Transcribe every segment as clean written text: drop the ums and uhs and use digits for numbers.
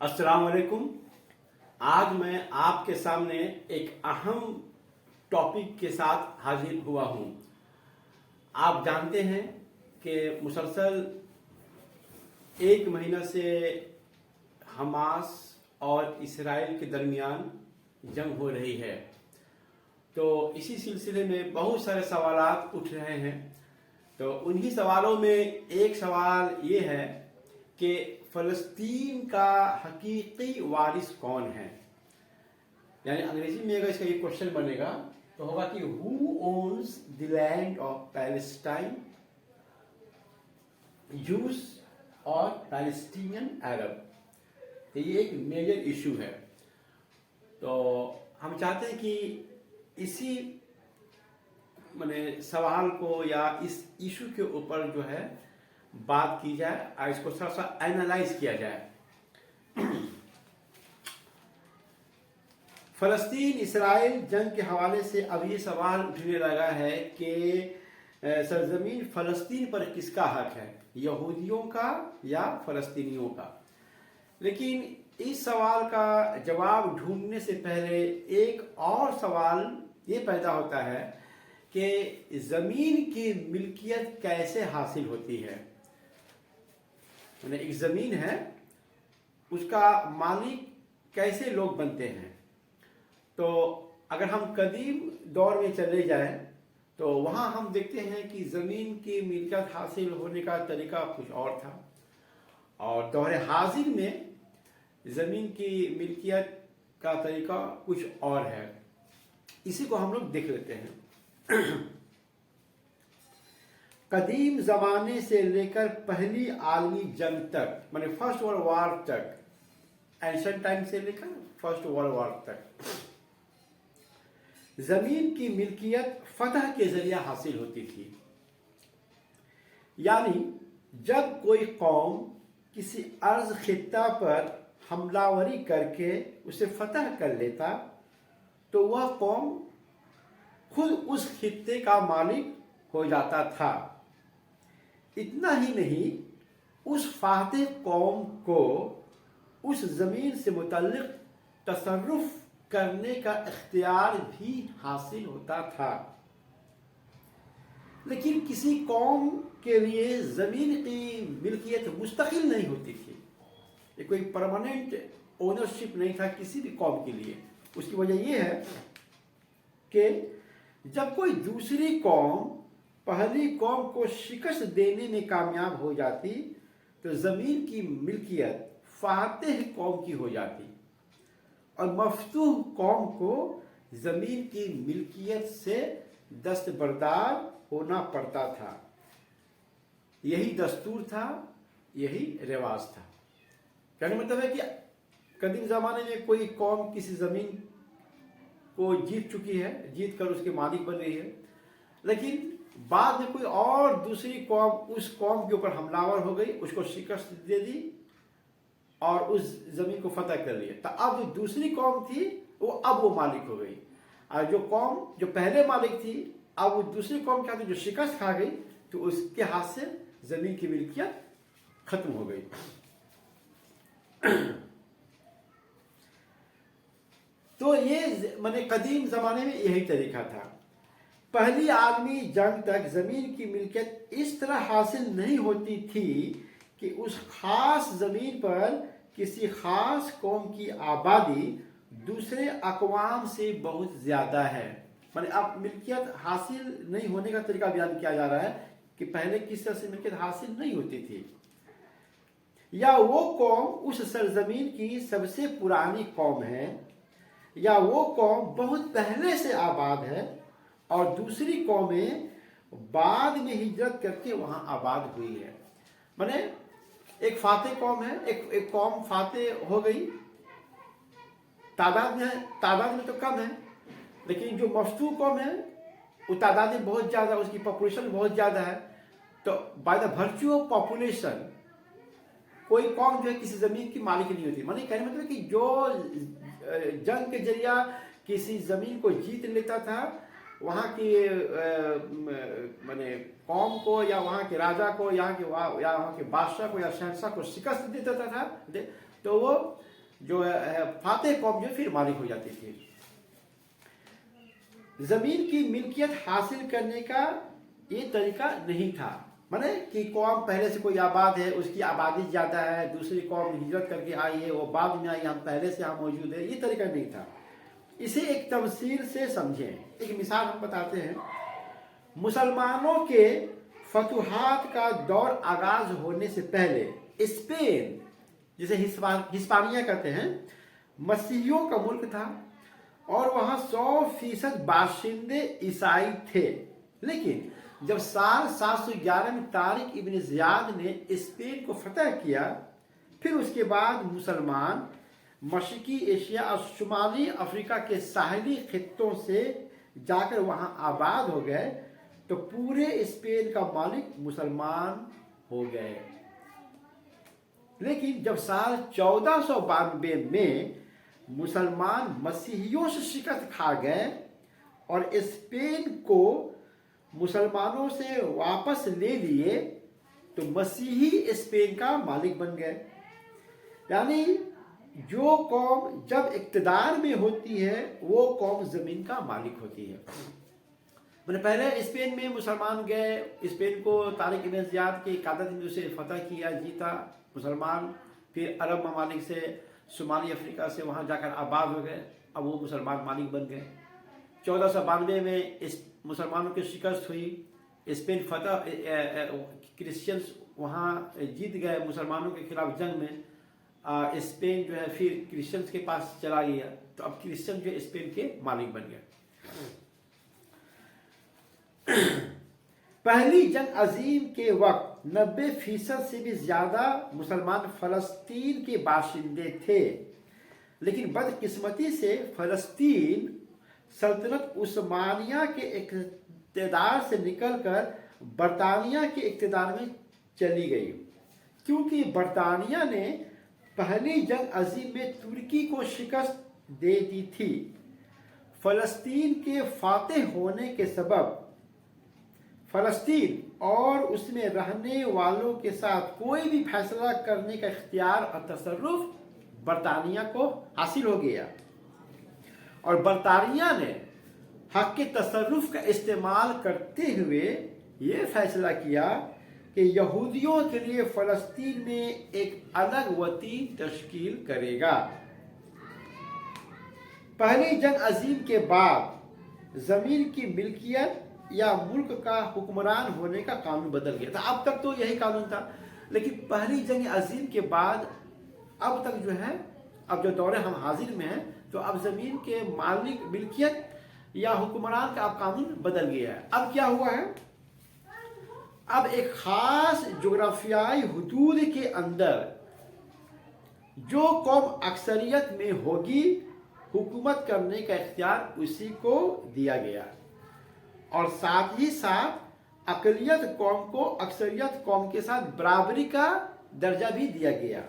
अस्सलाम वालेकुम। आज मैं आपके सामने एक अहम टॉपिक के साथ हाजिर हुआ हूँ। आप जानते हैं कि मुसलसल एक महीना से हमास और इसराइल के दरमियान जंग हो रही है। तो इसी सिलसिले में बहुत सारे सवालात उठ रहे हैं। तो उन्हीं सवालों में एक सवाल ये है कि फ़लस्तीन का हकीकी वारिस कौन है। यानी अंग्रेजी में अगर इसका ये क्वेश्चन बनेगा तो होगा कि who owns the land of Palestine, juice और पैलेस्टीनियन अरब। तो ये एक मेजर इशू है। तो हम चाहते हैं कि इसी सवाल को या इस इशू के ऊपर जो है बात की जाए और इसको थोड़ा सा एनालाइज किया जाए। फ़लस्तीन इसराइल जंग के हवाले से अब ये सवाल उठने लगा है कि सरजमीन फ़लस्तीन पर किसका हक है, यहूदियों का या फ़लस्तीनियों का। लेकिन इस सवाल का जवाब ढूंढने से पहले एक और सवाल ये पैदा होता है कि ज़मीन की मिल्कियत कैसे हासिल होती है। एक ज़मीन है, उसका मालिक कैसे लोग बनते हैं। तो अगर हम कदीम दौर में चले जाएं तो वहाँ हम देखते हैं कि ज़मीन की मिल्कियत हासिल होने का तरीका कुछ और था, और दौर हाजिर में ज़मीन की मिल्कियत का तरीका कुछ और है। इसी को हम लोग देख लेते हैं। कदीम ज़माने से लेकर पहली आलमी जंग तक, माने फर्स्ट वर्ल्ड वॉर तक, एंशिएंट टाइम से लेकर फर्स्ट वर्ल्ड वॉर तक, ज़मीन की मिल्कियत फतह के जरिए हासिल होती थी। यानी जब कोई कौम किसी अर्ज खित्ता पर हमलावरी करके उसे फतह कर लेता तो वह कौम खुद उस खित्ते का मालिक हो जाता था। इतना ही नहीं, उस फातेह कौम को उस ज़मीन से मुतल्लिक़ तसर्रुफ़ करने का इख्तियार भी हासिल होता था। लेकिन किसी कौम के लिए ज़मीन की मिल्कियत मुस्तकिल नहीं होती थी। ये कोई परमानेंट ओनरशिप नहीं था किसी भी कौम के लिए। उसकी वजह यह है कि जब कोई दूसरी कौम पहली कौम को शिकस्त देने में कामयाब हो जाती तो ज़मीन की मिल्कियत फातेह कौम की हो जाती और मफ्तूह कौम को ज़मीन की मिल्कियत से दस्तबरदार होना पड़ता था। यही दस्तूर था, यही रिवाज था। कहने मतलब है कि कदीम ज़माने में कोई कौम किसी ज़मीन को जीत चुकी है, जीत कर उसके मालिक बन रही है, लेकिन बाद में कोई और दूसरी कौम उस कौम के ऊपर हमलावर हो गई, उसको शिकस्त दे दी और उस ज़मीन को फतह कर लिया। तो अब जो दूसरी कौम थी अब वो मालिक हो गई, और जो कौम जो पहले मालिक थी अब वो दूसरी कौम के हाथ जो शिकस्त खा गई तो उसके हाथ से ज़मीन की मिल्कियत खत्म हो गई। तो ये कदीम ज़माने में यही तरीका था। पहली आलमी जंग तक ज़मीन की मिल्कियत इस तरह हासिल नहीं होती थी कि उस खास ज़मीन पर किसी खास कौम की आबादी दूसरे अक़वाम से बहुत ज़्यादा है। माने अब मिल्कियत हासिल नहीं होने का तरीका बयान किया जा रहा है कि पहले किस तरह से मिल्कियत हासिल नहीं होती थी। या वो कौम उस सरजमीन की सबसे पुरानी कौम है, या वो कौम बहुत पहले से आबाद है और दूसरी कौमें बाद में हिजरत करके वहाँ आबाद हुई है। माने एक फातेह कौम है, एक कौम फातेह हो गई, तादाद में तो कम है, लेकिन जो मफ्तूह कौम है वो तादाद में बहुत ज़्यादा, उसकी पॉपुलेशन बहुत ज़्यादा है। तो by the virtue of population कोई कौम जो है किसी ज़मीन की मालिक नहीं होती। माने कहने मतलब कि जो जंग के जरिया किसी ज़मीन को जीत लेता था, वहाँ की कौम को या वहाँ के राजा को या वहाँ के बादशाह को या शहंशाह को शिकस्त दे देता था तो वो जो है फातेह कौम जो फिर मालिक हो जाती थी। जमीन की मिल्कियत हासिल करने का ये तरीका नहीं था, माने कि कौम पहले से कोई आबाद है, उसकी आबादी ज्यादा है, दूसरी कौम हिजरत करके आई है, वो बाद में आई, हम पहले से यहाँ मौजूद है, ये तरीका नहीं था। इसे एक तमसील से समझें। एक मिसाल हम बताते हैं। मुसलमानों के फतुहात का दौर आगाज होने से पहले स्पेन, जिसे हिस्पानिया कहते हैं, मसीहियों का मुल्क था और वहाँ 100% बाशिंदे ईसाई थे। लेकिन जब साल 711 में तारिक इब्न ज़ियाद ने स्पेन को फतह किया, फिर उसके बाद मुसलमान मशरकी एशिया और शुमाली अफ्रीका के साहिली खित्तों से जाकर वहाँ आबाद हो गए, तो पूरे स्पेन का मालिक मुसलमान हो गए। लेकिन जब साल 1492 में मुसलमान मसीहियों से शिकस्त खा गए और स्पेन को मुसलमानों से वापस ले लिए, तो मसीही स्पेन का मालिक बन गए। यानी जो कौम जब इक़्तिदार में होती है वो कौम ज़मीन का मालिक होती है। मैंने पहले स्पेन में मुसलमान गए, स्पेन को तारिक इब्न ज़ियाद की क़यादत में उसे फतह किया, जीता मुसलमान, फिर अरब ममालिक से, शुमाली अफ्रीका से वहाँ जाकर आबाद हो गए, अब वो मुसलमान मालिक बन गए। 1492 में इस मुसलमानों की शिकस्त हुई, स्पेन फतह, क्रिश्चियंस वहाँ जीत गए मुसलमानों के खिलाफ जंग में। स्पेन जो है फिर क्रिश्चियंस के पास चला गया, तो अब क्रिश्चियन जो स्पेन के मालिक बन गए। पहली जंग अजीम के वक्त 90% से भी ज्यादा मुसलमान फलस्तीन के बाशिंदे थे, लेकिन बदकिस्मती से फलस्तीन सल्तनत उस्मानिया के इक़्तिदार से निकलकर बरतानिया के इक़्तिदार में चली गई, क्योंकि बरतानिया ने पहली जंग अजीम में तुर्की को शिकस्त दे दी थी। फलस्तीन के फातेह होने के सबब फलस्तीन और उसमें रहने वालों के साथ कोई भी फैसला करने का इख्तियार और तसर्रुफ बरतानिया को हासिल हो गया, और बरतानिया ने हक के तसर्रुफ का इस्तेमाल करते हुए ये फैसला किया कि यहूदियों के लिए फलस्तीन में एक अलग वती तश्कील करेगा। पहली जंग अजीम के बाद जमीन की मिल्कियत या मुल्क का हुक्मरान होने का कानून बदल गया था। अब तक तो यही कानून था, लेकिन पहली जंग अजीम के बाद अब तक जो है, अब जो दौरे हम हाजिर में हैं, तो अब जमीन के मालिक मिल्कियत या हुक्मरान का अब कानून बदल गया है। अब क्या हुआ है, अब एक खास जोग्राफियाई हुदूद के अंदर जो कौम अक्सरियत में होगी, हुकूमत करने का इख्तियार उसी को दिया गया, और साथ ही साथ अक़लियत कौम को अक्सरियत कौम के साथ बराबरी का दर्जा भी दिया गया।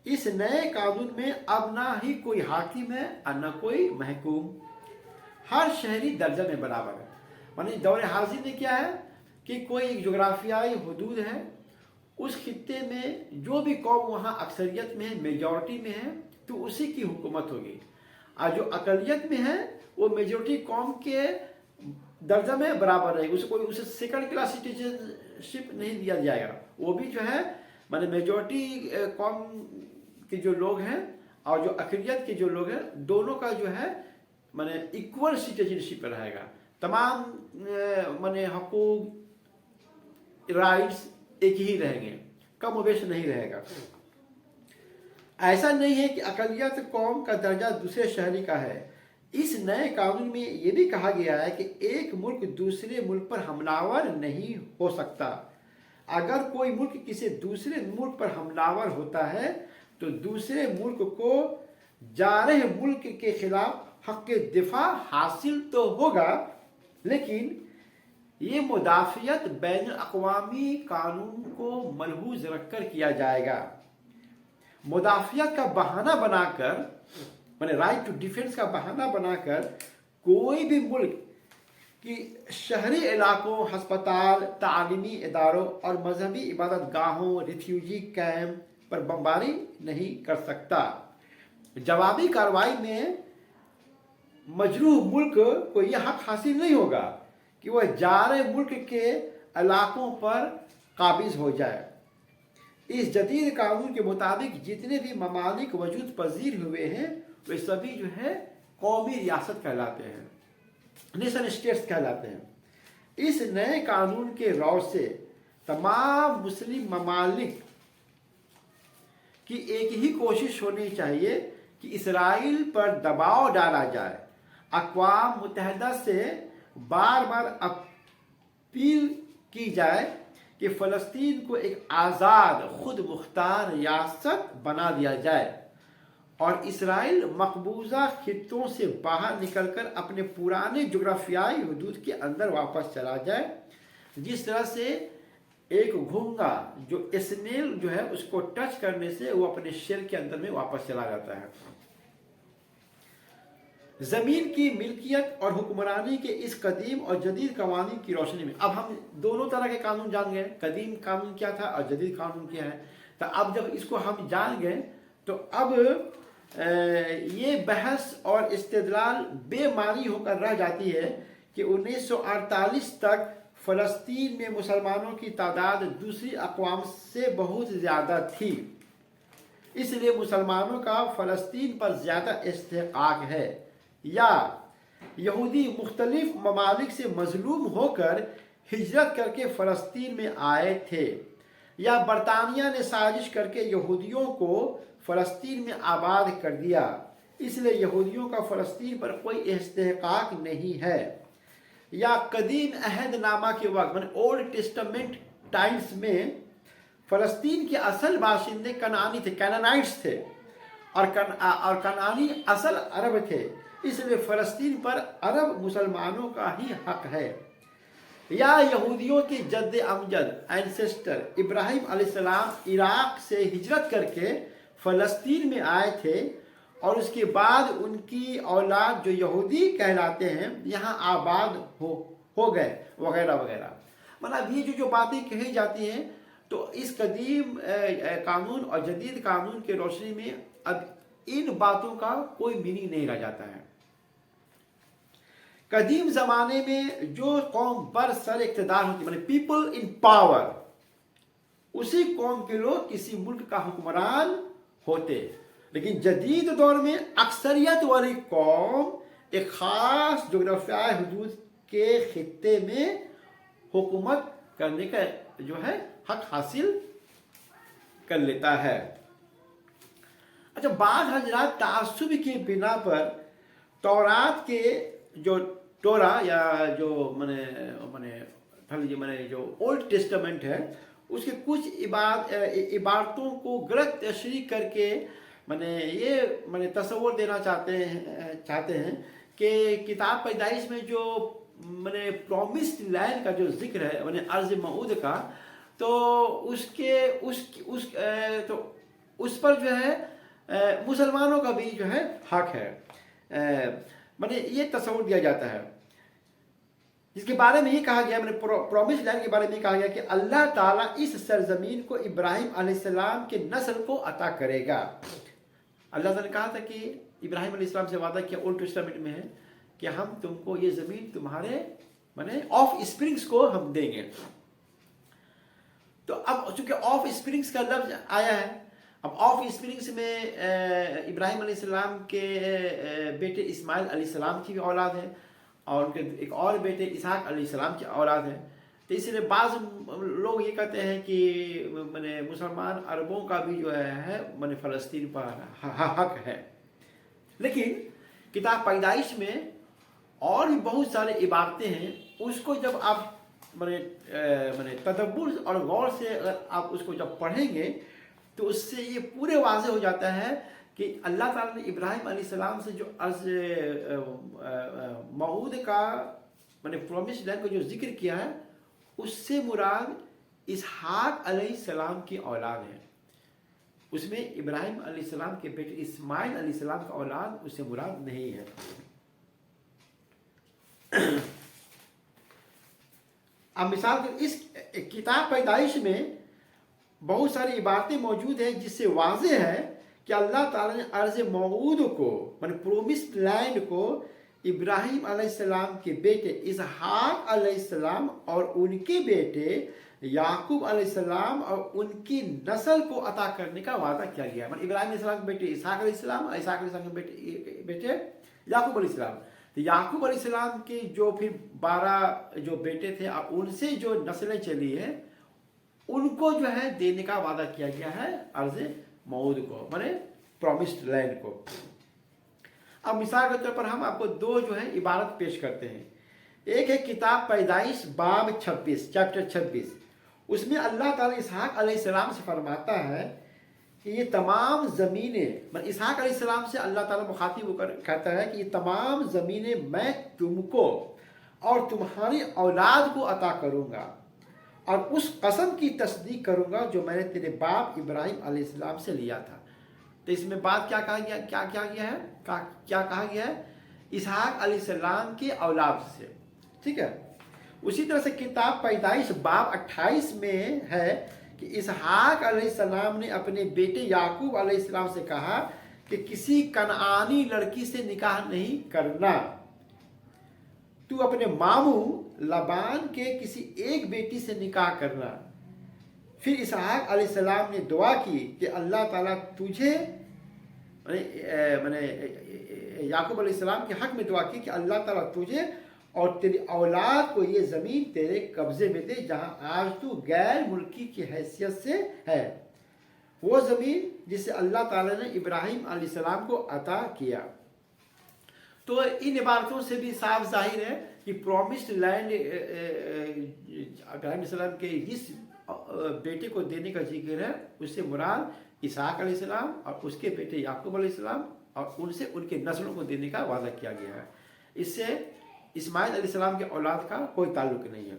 इस नए कानून में अब ना ही कोई हाकिम है और न कोई महकूम, हर शहरी दर्जा में बराबर है। माने दौरे हाजिर में क्या है कि कोई एक जोग्राफियाई हुदूद है, उस खित्ते में जो भी कौम वहाँ अक्सरियत में है, मेजॉरिटी में है, तो उसी की हुकूमत होगी, और जो अक़लियत में है वो मेजॉरिटी कौम के दर्जा में बराबर रहेगी, उसे सेकंड क्लास सिटीजनशिप नहीं दिया जाएगा। वो भी जो है माने मेजॉरिटी कौम के जो लोग हैं और जो अक़लियत के जो लोग हैं, दोनों का जो है माने इक्वल सिटीजनशिप रहेगा। तमाम माने हकूक, राइट्स एक ही रहेंगे, कम वेश नहीं रहेगा। ऐसा नहीं है कि अक़लियत कौम का दर्जा दूसरे शहरी का है। इस नए कानून में यह भी कहा गया है कि एक मुल्क दूसरे मुल्क पर हमलावर नहीं हो सकता। अगर कोई मुल्क किसी दूसरे मुल्क पर हमलावर होता है तो दूसरे मुल्क को जारह मुल्क के खिलाफ हक के दिफा हासिल तो होगा, लेकिन ये मुदाफ़ियत बैन अक़वामी कानून को मलहूज़ रखकर किया जाएगा। मुदाफ़ियत का बहाना बनाकर, माने राइट टू डिफेंस का बहाना बनाकर कोई भी मुल्क کہ شہری علاقوں، ہسپتال، تعلیمی اداروں اور مذہبی عبادت گاہوں، ریفیوجی کیمپ پر بمباری نہیں کر سکتا۔ جوابی کارروائی میں مجروح ملک کو یہ حق حاصل نہیں ہوگا کہ وہ جارے ملک کے علاقوں پر قابض ہو جائے۔ اس جدید قانون کے مطابق جتنے بھی ممالک وجود پذیر ہوئے ہیں وہ سبھی جو ہے قومی ریاست کہلاتے ہیں، نیشن اسٹیٹس کہلاتے ہیں۔ اس نئے قانون کے رو سے تمام مسلم ممالک کی ایک ہی کوشش ہونی چاہیے کہ اسرائیل پر دباؤ ڈالا جائے۔ اقوام متحدہ سے بار بار اپیل کی جائے کہ فلسطین کو ایک آزاد خود مختار ریاست بنا دیا جائے اور اسرائیل مقبوضہ خطوں سے باہر نکل کر اپنے پرانے جغرافیائی حدود کے اندر واپس چلا جائے، جس طرح سے ایک گھونگا جو اسنیل جو ہے اس کو ٹچ کرنے سے وہ اپنے شیل کے اندر میں واپس چلا جاتا ہے۔ زمین کی ملکیت اور حکمرانی کے اس قدیم اور جدید قوانین کی روشنی میں اب ہم دونوں طرح کے قانون جان گئے، قدیم قانون کیا تھا اور جدید قانون کیا ہے۔ تو اب جب اس کو ہم جان گئے تو اب یہ بحث اور استدلال بے معنی ہو کر رہ جاتی ہے کہ 1948 تک فلسطین میں مسلمانوں کی تعداد دوسری اقوام سے بہت زیادہ تھی، اس لیے مسلمانوں کا فلسطین پر زیادہ استحقاق ہے، یا یہودی مختلف ممالک سے مظلوم ہو کر ہجرت کر کے فلسطین میں آئے تھے، یا برطانیہ نے سازش کر کے یہودیوں کو فلسطین میں آباد کر دیا، اس لیے یہودیوں کا فلسطین پر کوئی استحقاق نہیں ہے، یا قدیم عہد نامہ کے وقت اولڈ ٹیسٹمنٹ ٹائمز میں فلسطین کے اصل باشندے کنعانی تھے، کینانائٹس تھے، اور کنعانی اصل عرب تھے، اس لیے فلسطین پر عرب مسلمانوں کا ہی حق ہے، یا یہودیوں کے جد امجد اینسسٹر ابراہیم علیہ السلام عراق سے ہجرت کر کے فلسطین میں آئے تھے اور اس کے بعد ان کی اولاد جو یہودی کہلاتے ہیں یہاں آباد ہو گئے وغیرہ وغیرہ۔ مطلب یہ جو باتیں کہی جاتی ہیں تو اس قدیم قانون اور جدید قانون کے روشنی میں اب ان باتوں کا کوئی میننگ نہیں رہ جاتا ہے۔ قدیم زمانے میں جو قوم برسر اقتدار ہوتی ہے، پیپل ان پاور، اسی قوم کے لوگ کسی ملک کا حکمران ہوتے، لیکن جدید دور میں اکثریت والی قوم ایک خاص جغرافیائی حدود کے خطے میں حکومت کرنے کا جو ہے حق حاصل کر لیتا ہے۔ اچھا، بعض حضرات تعصب کی بنا پر تورات کے جو ٹورا یا جو جو اولڈ ٹیسٹمنٹ ہے اس کے کچھ عبارتوں کو غلط تشریح کر کے یہ تصور دینا چاہتے ہیں کہ کتاب پیدائش میں جو پرومسڈ لینڈ کا جو ذکر ہے ارض موعود کا، تو اس پر جو ہے مسلمانوں کا بھی جو ہے حق ہے، یہ تصور دیا جاتا ہے، جس کے بارے میں یہ کہا گیا پرومس لینڈ کے بارے میں کہا گیا کہ اللہ تعالیٰ اس سرزمین کو ابراہیم علیہ السلام کے نسل کو عطا کرے گا۔ اللہ تعالیٰ نے کہا تھا کہ ابراہیم علیہ السلام سے وعدہ کیا اولڈ ٹیسٹمنٹ میں ہے کہ ہم تم کو یہ زمین تمہارے آف اسپرنگس کو ہم دیں گے۔ تو اب چونکہ آف اسپرنگس کا لفظ آیا ہے، اب آف اسپرنگس میں ابراہیم علیہ السلام کے بیٹے اسماعیل علیہ السلام کی بھی اولاد ہے اور ان کے ایک اور بیٹے اسحاق علیہ السلام کی اولاد ہے، تو اس لیے بعض لوگ یہ کہتے ہیں کہ مسلمان عربوں کا بھی جو ہے فلسطین پر حق ہے، لیکن کتاب پیدائش میں اور بھی بہت سارے عبارتیں ہیں، اس کو جب آپ تدبر اور غور سے اگر آپ اس کو جب پڑھیں گے تو اس سے یہ پورے واضح ہو جاتا ہے کہ اللہ تعالیٰ نے ابراہیم علیہ السلام سے جو ارض موعود کا پرومس لینڈ کا جو ذکر کیا ہے اس سے مراد اسحاق علیہ السلام کی اولاد ہے، اس میں ابراہیم علیہ السلام کے بیٹے اسماعیل علیہ السلام کا اولاد اس سے مراد نہیں ہے۔ अब मिसाल के इस किताब पैदाइश में बहुत सारी इबारतें मौजूद हैं जिससे वाज़ेह है कि अल्लाह ताला ने अर्ज़ मऊद को माने प्रोमिस्ड लैंड को इब्राहिम अलैहिस्सलाम के बेटे इसहाक अलैहिस्सलाम और उनके बेटे याकूब अलैहिस्सलाम और उनकी नस्ल को अता करने का वादा किया गया। मतलब इब्राहिम अलैहिस्सलाम के बेटे इसहाक अलैहिस्सलाम, इसहाक अलैहिस्सलाम के बेटे याकूब अलैहिस्सलाम। तो याकूब अलैहिस्सलाम के जो फिर 12 जो बेटे थे और उनसे जो नस्लें चली है उनको जो है देने का वादा किया गया है अर्ज़ मऊद को, माने प्रॉमिस्ड लैंड को। अब मिसाल के तौर पर हम आपको दो जो है इबारत पेश करते हैं। एक है किताब पैदाइश बाब 26 चैप्टर 26, उसमें अल्लाह ताला इसहाक अलैहिस्सलाम से फरमाता है कि ये तमाम ज़मीनें, मतलब इसहाक अलैहिस्सलाम से अल्लाह ताला मुखातिब होकर कहता है कि ये तमाम ज़मीनें मैं तुमको और तुम्हारी औलाद को अता करूँगा और उस कसम की तस्दीक करूँगा जो मैंने तेरे बाप इब्राहिम अलैहिस्सलाम से लिया था। तो इसमें बात क्या कहा गया, क्या कहा गया है? इसहाक अलैहिस्सलाम की औलाद से, ठीक है। उसी तरह से किताब पैदाइश बाब 28 में है कि इसहाक अलैहिस्सलाम ने अपने बेटे याकूब अलैहिस्सलाम से कहा कि किसी कनानी लड़की से निकाह नहीं करना, तू अपने मामू लबान के किसी एक बेटी से निकाह करना। फिर इसहाक अलैहिस्सलाम ने दुआ की कि अल्लाह ताला तुझे मैंने याकूब अलैहिस्सलाम के हक में दुआ की कि अल्लाह ताला तुझे और तेरी औलाद को ये ज़मीन तेरे कब्ज़े में दे जहाँ आज तू गैर मुल्की की हैसियत से है, वो ज़मीन जिसे अल्लाह ताला ने इब्राहिम अलैहिस्सलाम को अता किया। तो इन इबारतों से भी साफ जाहिर है कि प्रॉमिस्ड लैंड इब्राहिम अलैहिस्सलाम के जिस बेटे को देने का जिक्र है उससे मुराद इसहाक अलैहिस्सलाम और उसके बेटे याकूब अलैहिस्सलाम और उनसे उनके नस्लों को देने का वादा किया गया है। इससे इस्माइल अलैहिस्सलाम के औलाद का कोई ताल्लुक नहीं है।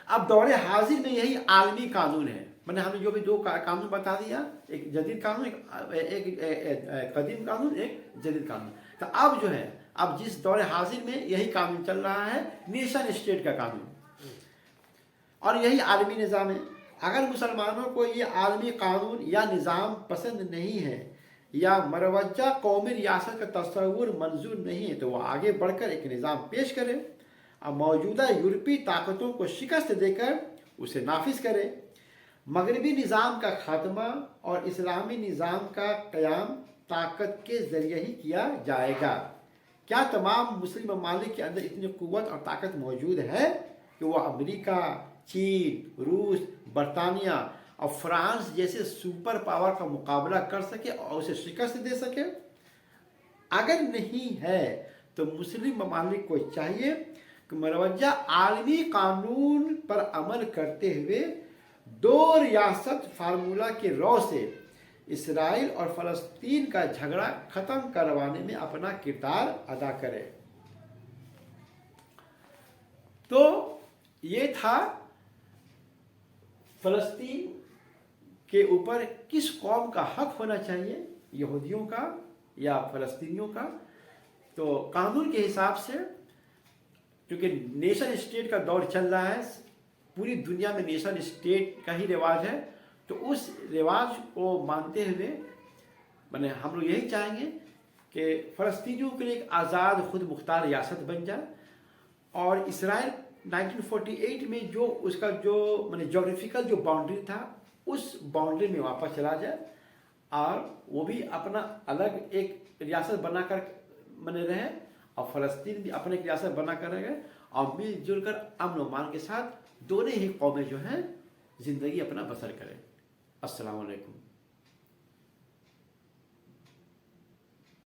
अब दौरे हाजिर में यही आलमी कानून है। मैंने हमने जो भी दो कानून बता दिया, एक जदीद कानून, एक कदीम कानून, एक जदीद कानून। तो अब जो है, अब जिस दौरे हाजिर में यही कानून चल रहा है, नेशन स्टेट का कानून, और यही आलमी निज़ाम है। अगर मुसलमानों को ये आलमी कानून या निज़ाम पसंद नहीं है या मरवजा कौमी रियासत का तस्वुर मंजूर नहीं है तो वो आगे बढ़कर एक निज़ाम पेश करे और मौजूदा यूरोपीय ताकतों को शिकस्त देकर उसे नाफिज करे। मगरबी निज़ाम का खात्मा और इस्लामी निज़ाम का क़याम ताकत के ज़रिए ही किया जाएगा। क्या तमाम मुस्लिम ममालिक के अंदर इतनी क़ुव्वत और ताकत मौजूद है कि वह अमेरिका, चीन, रूस, बरतानिया और फ्रांस जैसे सुपर पावर का मुकाबला कर सके और उसे शिकस्त दे सके? अगर नहीं है तो मुस्लिम ममालिक को चाहिए कि मरवजा आलमी कानून पर अमल करते हुए दो रियासत फार्मूला के रौ से इसराइल और फ़लस्तीन का झगड़ा ख़त्म करवाने में अपना किरदार अदा करे। तो ये था फ़लस्तीन के ऊपर किस कौम का हक होना चाहिए, यहूदियों का या फ़लस्तीनियों का। तो कानून के हिसाब से, क्योंकि नेशन स्टेट का दौर चल रहा है, पूरी दुनिया में नेशन स्टेट का ही रिवाज है, तो उस रिवाज को मानते हुए मैंने हम लोग यही चाहेंगे कि फ़लस्तीनियों के लिए एक आज़ाद खुद मुख्तार रियासत बन जाए और इसराइल 1948 में जो उसका जो मैंने जोग्राफिकल जो बाउंड्री था उस बाउंड्री में वापस चला जाए और वो भी अपना अलग एक रियासत बनाकर बने रहे और फ़लस्तीन भी अपने एक रियासत बनाकर रहे और मिलजुल कर अमन मान के साथ दोनों ही कौमें जो हैं ज़िंदगी अपना बसर करें। अस्सलाम वालेकुम।